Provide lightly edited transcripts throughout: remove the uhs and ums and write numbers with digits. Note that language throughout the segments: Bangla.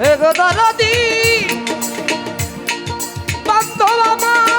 এগো দরদি বান্ধব আমার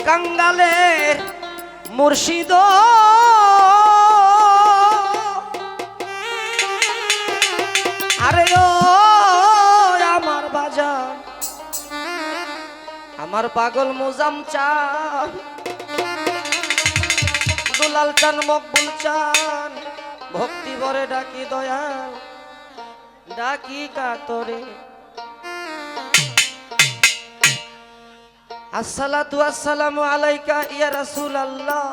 কাঙ্গালের মুর্শিদ আরে ও আমার বাজার আমার পাগল মুজাম চান দুলাল চান মকবুল চান ভক্তি ভরে ডাকি দয়াল ডাকি কাতরে আসসালাতু আসসালামু আলাইকা ইয়া রাসূলুল্লাহ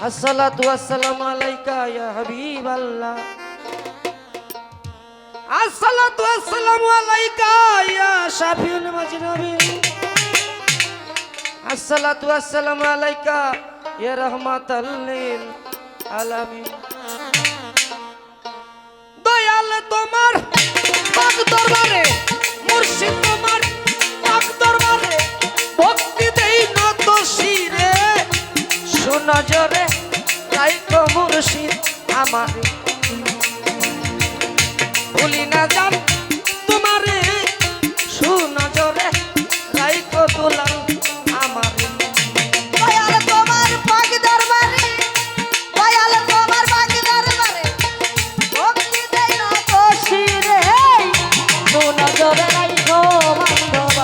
আসসালাতু আসসালামু আলাইকা ইয়া হাবিবাল্লাহ আসসালাতু আসসালামু আলাইকা ইয়া শাফিউল মাজনবী আসসালাতু আসসালামু আলাইকা ইয়া রাহমাতাল লিল আলামিন দয়াল তোমার পাক দরবারে মুর্শিদ তোমার দরবারে ভক্তি দেই নত শিরে সুনজরে রাইখো মুর্শিদ আমারে ভুলি না যান তোমারে সুনজরে রাইখো দুলাল আমারে দয়াল তোমার পাক দরবারে দয়াল তোমার পাক দরবারে ভক্তি দেই নত শিরে সুনজরে রাইখো বান্ধব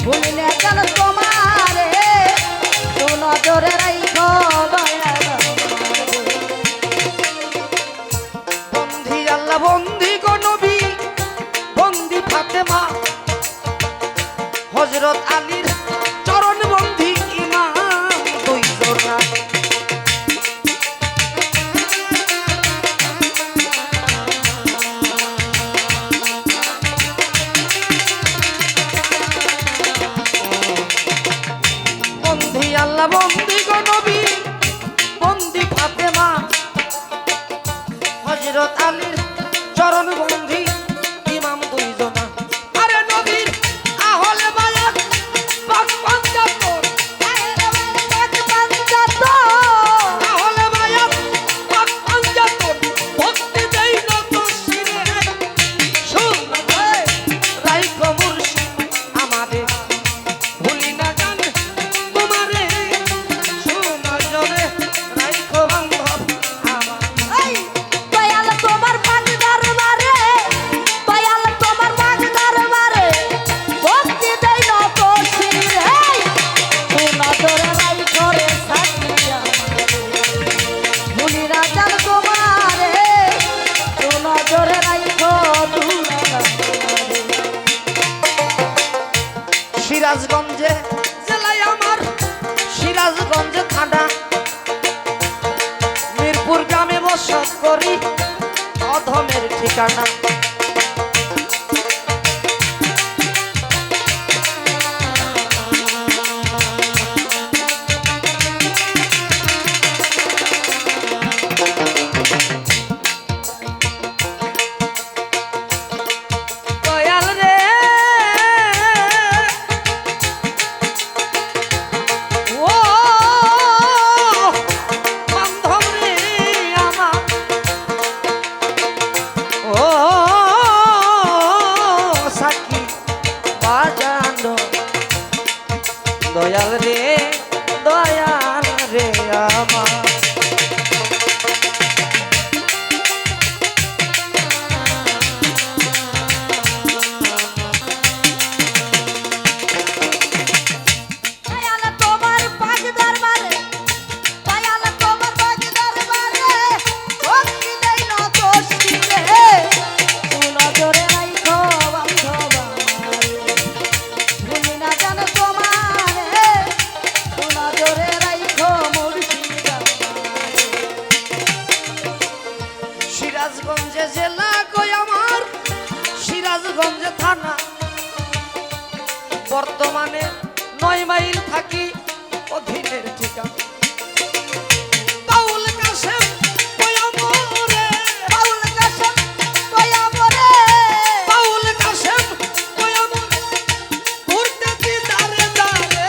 ভুলিলে চল তোমারে তু নজরে রাইখো বন্ধি আল্লাহ বন্ধি গো নবী বন্ধি ফাতেমা হযরত আলীর চরণ বন্ধি ইমাম দুই জোড়া আল্লাহ বন্দি গো নবী বন্দি ফাতেমা হযরত আলীর চরণ বন্ধি ইমাম দুইজনা আরে নবীর আহলে বায়াত পাক পঞ্চাত্তর আহলে বায়াত পাক পঞ্চাত্তর ভক্তি দেই নত শিরে সুনজরে রাইখো মুর্শিদ আমারে ভুলি না জান তোমারে সুনজরে রাইখো বান্ধব আমার দয়াল তোমার পাক দরবারে দয়াল তোমার পাক দরবারে ভক্তি দেই নত শিরে তু নজরে রাইখো রে সাকিয়া ভুলি না জান তোমারে তু নজরে রাইখো দুলাল সিরাজগঞ্জে জেলায় আমার সিরাজগঞ্জে থানা মিরপুর গ্রামে বসত করি অধমের ঠিকানা দয়াল রে ও বান্ধব রে আমার ও বর্তমানে 9 মাইল থাকি অধীনের ঠিকানা বাউল কাশেম পয়ামরে বাউল কাশেম পয়ামরে বাউল কাশেম পয়ামরে ঘুরতে দিদারে দারে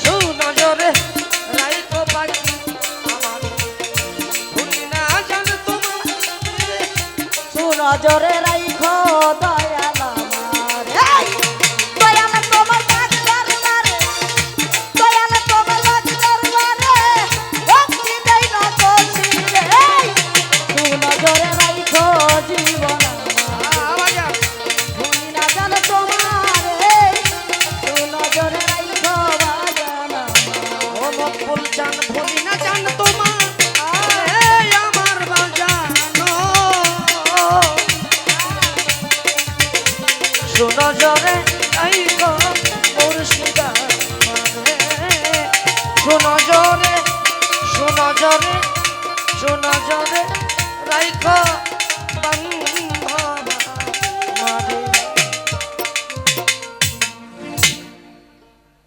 সুনজরে রাইখো পাখি আমার ভুলি না জান তোমার সুনজরে রাইখো দয়াল আমার এই দয়াল তোমার ডাক দরবারে দয়াল তোমার ডাক দরবারে ভক্তি দেই না কলিরে এই সুনজরে রাইখো জীবন আমার ভুলি না জান তোমার এই সুনজরে রাইখো বাজান ও মকবুল জান ভুলি না জান তোমার এই আমার বাজানো সুনজরে রাইখো মুর্শিদা মানে সুনজরে সুনজরে সুনজরে রাইখো বান্দা